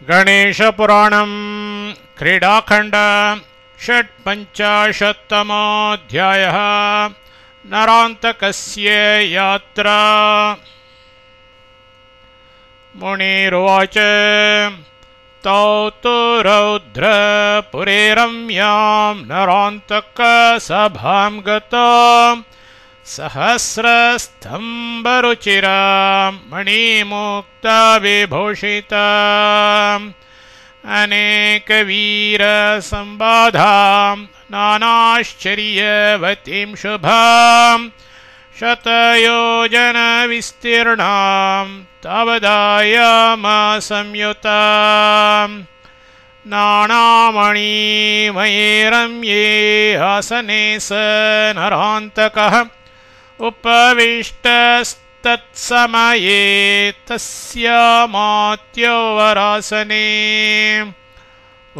गणेशपुराणं क्रीडाखण्ड षट्पञ्चाशत्तमोऽध्यायः। नरान्तकस्य यात्रा। मुनिरुवाच तौ तु रौद्रपुरे रम्यां नरान्तकसभां गतो सहस्रस्तम्भरुचिरां मणिमुक्तविभूषिताम् अनेकवीरसंवादां नानाश्चर्यवतीं शुभां शतयोजनविस्तीर्णां तावदायामसंयुतां नानामणिमये रम्ये आसने स नरान्तकः उपविष्टस्तत्समये तस्यामात्योवरासने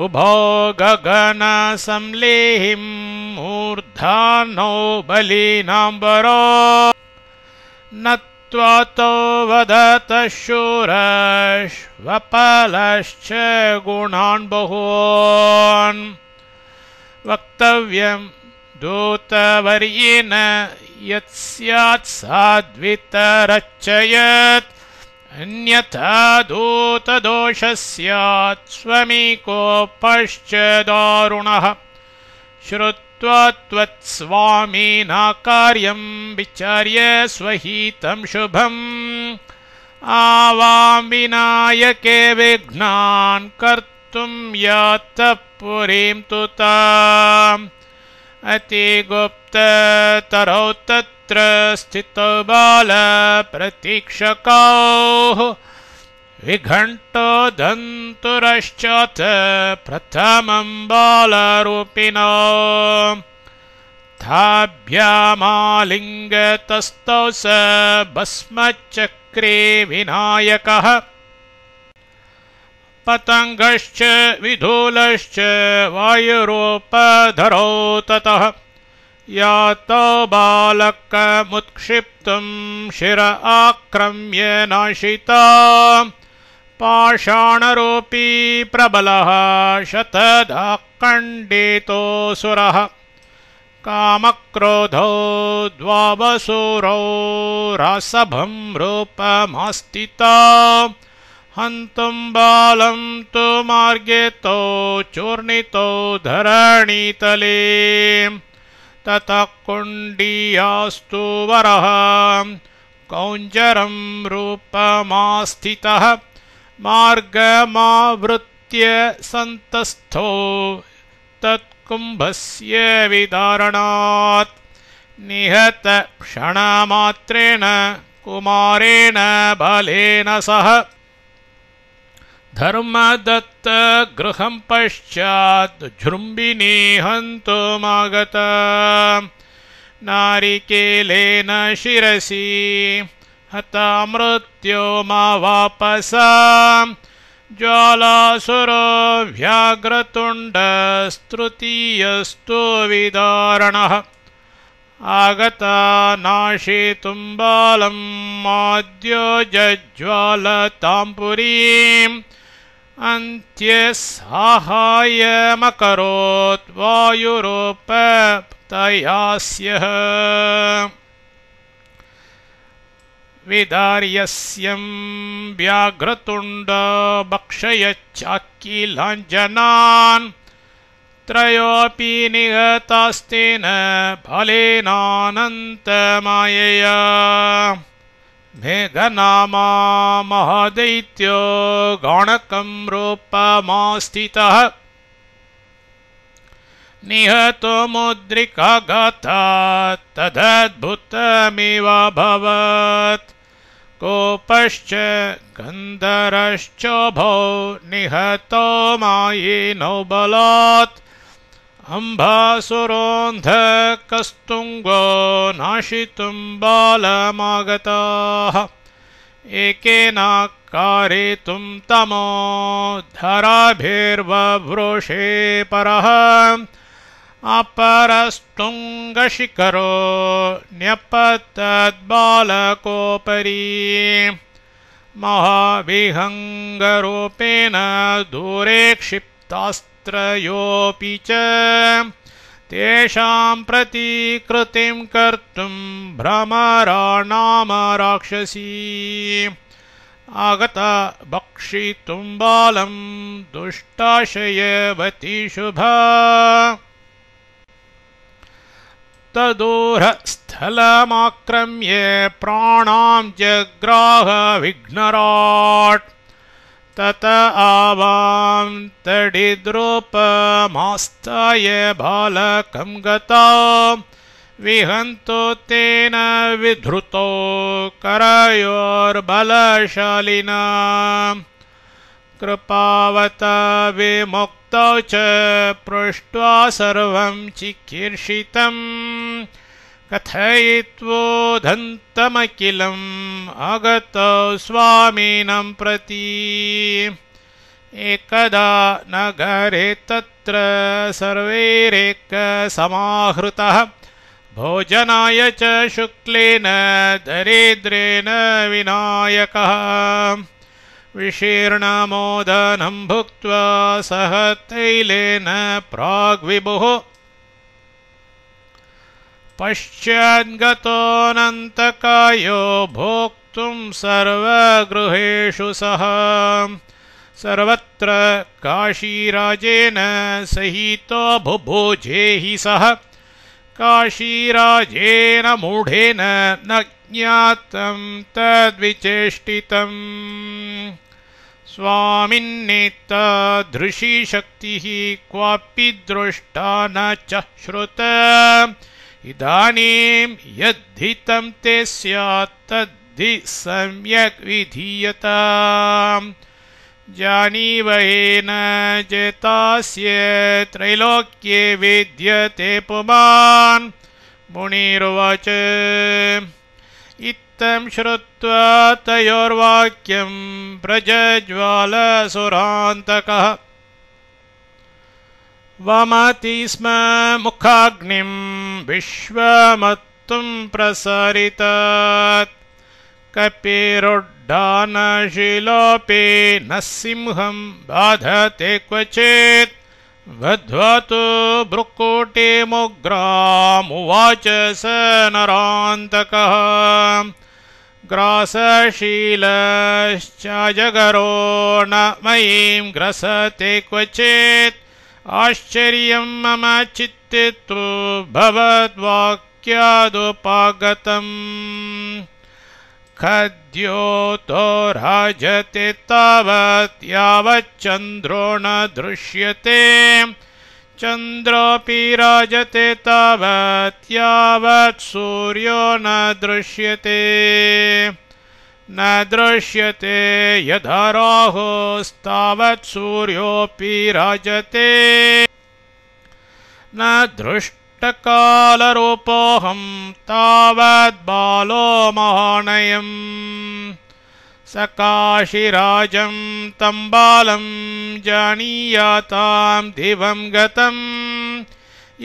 उभौ गगनसंलेहिं मूर्धानौ बलिनाम्बरो नत्वातो वदतः शूरश्वपलश्च गुणान् बहून् वक्तव्यं दूतवर्येण यत्स्यात् साद्वितरच्चयत् अन्यथा दूतदोषः स्यात् स्वमीकोपश्च दारुणः श्रुत्वा त्वत्स्वामिना कार्यं विचार्य स्वहितं शुभम् आवां विनायके विघ्नान् कर्तुं यातः पुरीं तुताम् अतिगुप्ततरौ तत्र स्थितौ बालप्रतीक्षकौ विघण्टो दन्तुरश्चाथ प्रथमं बालरूपिणो ताभ्यामालिङ्गतस्तौ स भस्मचक्रे विनायकः पतङ्गश्च विधूलश्च वायुरूपधरौ ततः यातो बालकमुत्क्षिप्तुं शिर आक्रम्य नाशिता पाषाणरूपी प्रबलः शतधाखण्डितोऽसुरः कामक्रोधौ द्वावसुरौ रासभं रूपमास्थिता हन्तुं बालं तु मार्गेतो चूर्णितो धरणीतले ततः कुण्डीयास्तु वरः कौञ्जरं रूपमास्थितः मार्गमावृत्य सन्तस्थो तत्कुम्भस्य विदारणात् निहत क्षणमात्रेण कुमारेण बलेन सह धर्मदत्त गृहं पश्चात् जृम्बिनी हन्तुमागता नारिकेलेन शिरसि हता मृत्युमावापसा ज्वालासुरो व्याघ्रतुण्डस्तृतीयस्तु विदारणः आगता नाशितुं बालं माद्यो जज्ज्वालतां पुरीम् अन्त्यसाहाय्यमकरोत् वायुरूपतयास्यः विदार्यस्यं व्याघ्रतुण्ड भक्षयच्चाकिलाञ्जनान् त्रयोऽपि निहतास्तेन फलेनानन्तमायया मेघनामा महादैत्यो गाणकं रूपमास्थितः निहतो मुद्रिकाघातात् तदद्भुतमिवाभवत् कोपश्च गन्धरश्चोभौ निहतो मायिनो बलात् अम्भासुरोऽन्धकस्तुङ्गो नाशितुं बालमागताः एकेन कारयितुं तमो धराभिर्ववृषे परः अपरस्तुङ्गशिखरो न्यपतद्बालकोपरि महाविहङ्गरूपेण दूरे क्षिप्तास्त्रयोऽपि च तेषां प्रतिकृतिं कर्तुं भ्रमराणाम राक्षसी आगता भक्षितुं बालं दुष्टाशयवती शुभा तदूरस्थलमाक्रम्य प्राणां जग्राह विघ्नराट् तत आवां तडिद्रुपमास्थाय बालकं गता विहन्तो तेन विधृतो करयोर्बलशालिना कृपावता विमुक्तौ च पृष्ट्वा सर्वं चिकीर्षितम् कथयित्वोदन्तमखिलम् आगतौ स्वामिनं प्रति एकदा नगरे तत्र सर्वैरेकसमाहृतः भोजनाय च शुक्लेन दरिद्रेण विनायकः विशीर्णमोदनं भुक्त्वा सह तैलेन प्राग्विभुः पश्चाद्गतोऽनन्तकायो भोक्तुं सर्वगृहेषु सह सर्वत्र काशीराजेन सहितो बुभुजे हि सः काशीराजेन मूढेन न ज्ञातं तद्विचेष्टितम् स्वामिन्नेतादृशी शक्तिः क्वापि दृष्टा न च श्रुता इदानीं यद्धितं ते स्यात् तद्धि सम्यक् विधीयताम् जानीवहेन जेतास्य त्रैलोक्ये विद्यते पुमान् मुनिरुवाच इत्थं श्रुत्वा तयोर्वाक्यं प्रज्ज्वालसुरान्तकः वमति स्म मुखाग्निं विश्वमत्तुं प्रसरितात् कपिरुड्डानशिलोपे न सिंहं बाधते क्वचित् बद्ध्वा तु भ्रुकुटिमुग्रामुवाच स नरान्तकः ग्रासशीलश्चाजगरो न मयीं ग्रसते क्वचित् आश्चर्यं मम चित्ते तु भवद्वाक्यादुपागतम् खद्योतो राजते तावत् यावच्चन्द्रो न दृश्यते चन्द्रोऽपि राजते तावत् यावत् सूर्यो न दृश्यते न दृश्यते यथा राहुस्तावत् सूर्योऽपि राजते न दृष्टकालरूपोऽहं तावत् बालो महानयम् सकाशिराजं तं बालं जानीयातां दिवं गतं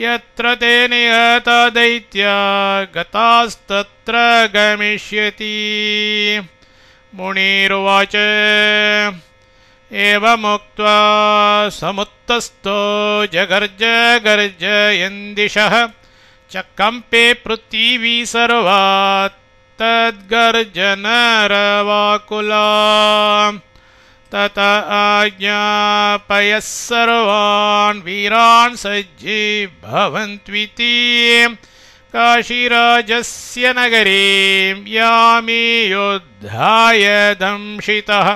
यत्र ते निहता दैत्या गतास्तत्र गमिष्यति मुनिरुवाच एवमुक्त्वा समुत्तस्थो जगर्ज गर्जयन्दिशः चकम्पे पृथिवी सर्वा तद्गर्जनरवाकुला तत आज्ञापयः सर्वान् वीरान् सज्जीभवन्त्विति काशीराजस्य नगरीं यामि योद्धाय दंशितः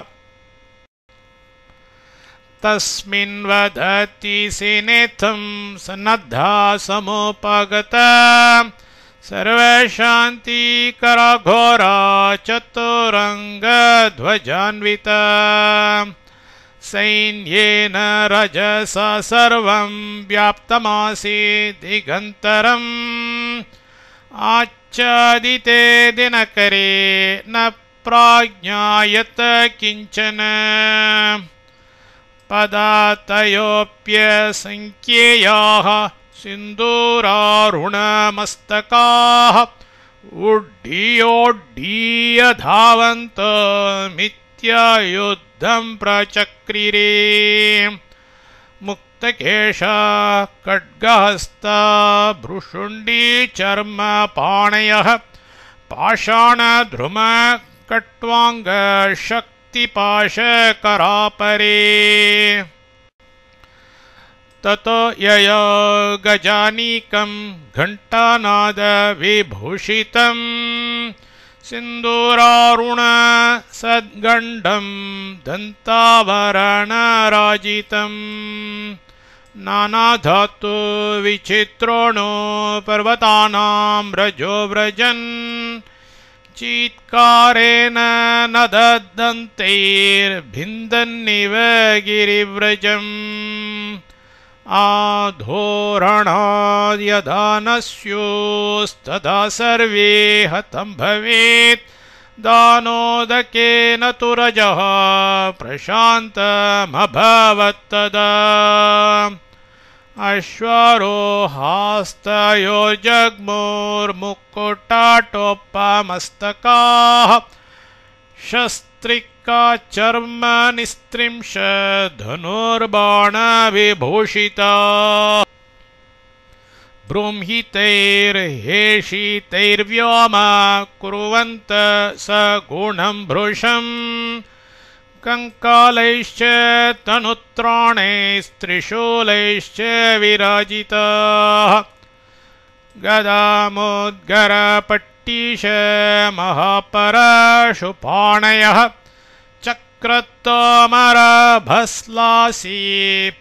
तस्मिन् वदति सिनेथं सन्नद्धा समुपगता सर्वशान्तिकरा घोरा चतुरङ्गध्वजान्विता सैन्येन रजसा सर्वं व्याप्तमासीत् दिगन्तरम् आच्छादिते दिनकरे न प्राज्ञायत किञ्चन पदातयोऽप्यसङ्ख्येयाः सिन्दूरारुणमस्तकाः उड्डीयोड्डीय धावन्तमित्युत्तमागताः युद्धं प्रचक्रिरे मुक्तकेशा खड्गहस्ता भ्रुशुण्डी चर्मपाणयः पाषाणध्रुम कट्वाङ्ग शक्तिपाशकरापरे ततो यया गजानीकं घण्टानादविभूषितं सिन्दूरारुण सद्गण्डं दन्ताभरणराजितं नानाधातु विचित्रोणो पर्वतानां रजो व्रजन् चीत्कारेण नददन्तैर्भिन्दन्निव गिरिव्रजम् आधोरणाद् यदा न स्युस्तदा सर्वे हतं भवेत् दानोदकेन तु रजः प्रशान्तमभवत्तदा अश्वारोहास्तयोजग्मुर्मुकुटाटोपमस्तकाः शस्त्रिका चर्म निस्त्रिंश धनुर्बाणविभूषिता बृंहितैर्हेषितैर्व्योम कुर्वन्त सगुणं भृशम् कङ्कालैश्च तनुत्राणैस्त्रिशूलैश्च विराजिताः गदामुद्गरपट्टीश महापरशुपाणयः चक्रतोमरभस्लासी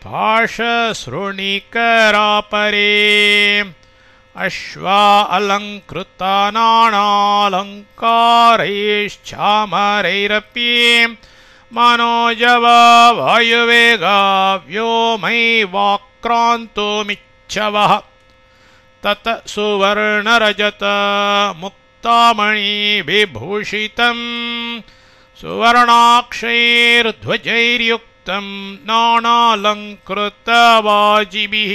पाशसृणिकरापरे अश्वा अलङ्कृता नानालङ्कारैश्चामरैरपि मनोजवा वायुवेगा व्योमैवाक्रान्तुमिच्छवः तत सुवर्णरजत मुक्तामणिविभूषितं सुवर्णाक्षैर्ध्वजैर्युक्तं नानालङ्कृतवाजिभिः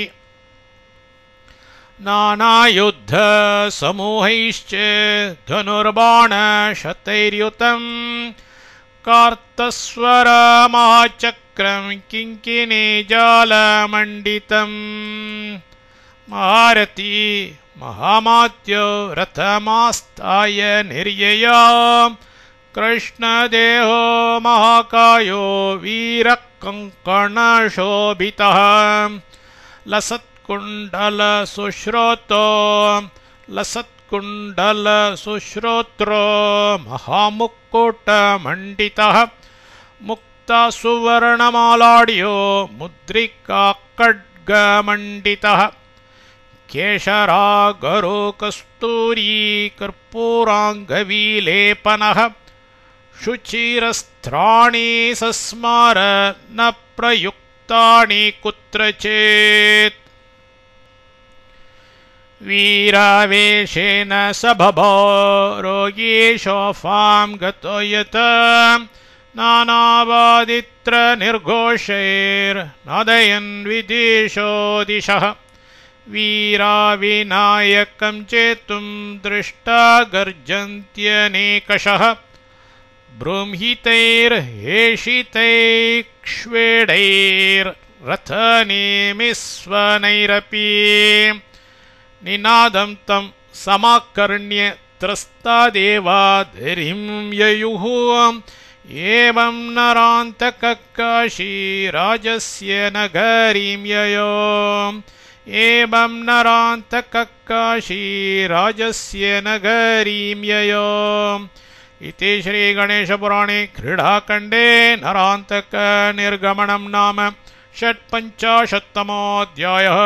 नानायुद्धसमूहैश्च धनुर्बाणशतैर्युतं कार्तस्वरमहाचक्रं किङ्किणीजालमण्डितम् महारथी महामात्यो रथमास्ताय निर्यया कृष्णदेहो महाकायो वीरकङ्कणशोभितः लसत्कुण्डलसुश्रोत्रो महामुकुटमण्डितः मुक्तसुवर्णमालाढ्यो मुद्रिकाखड्गमण्डितः केशरागरुकस्तूरी कर्पूराङ्गविलेपनः शुचिरस्त्राणि सस्मार न प्रयुक्तानि कुत्रचित् वीरावेशेन स बभो रोगीशोफां गतो यत नानावादित्रनिर्घोषैर्नादयन् विदिशो दिशः वीराविनायकं चेतुं दृष्टा गर्जन्त्यनेकशः बृंहितैर्हेषितैक्ष्वेडैर्रथनेमिस्वनैरपि निनादं तं समाकर्ण्य त्रस्ता देवा धैर्यं ययुः एवं नरान्तककाशी राजस्य नगरीं ययो एवं नरान्तककाशी राजस्य नगरीं ययो इति श्रीगणेशपुराणे क्रीडाखण्डे नरान्तकनिर्गमनं नाम 55तमोऽध्यायः।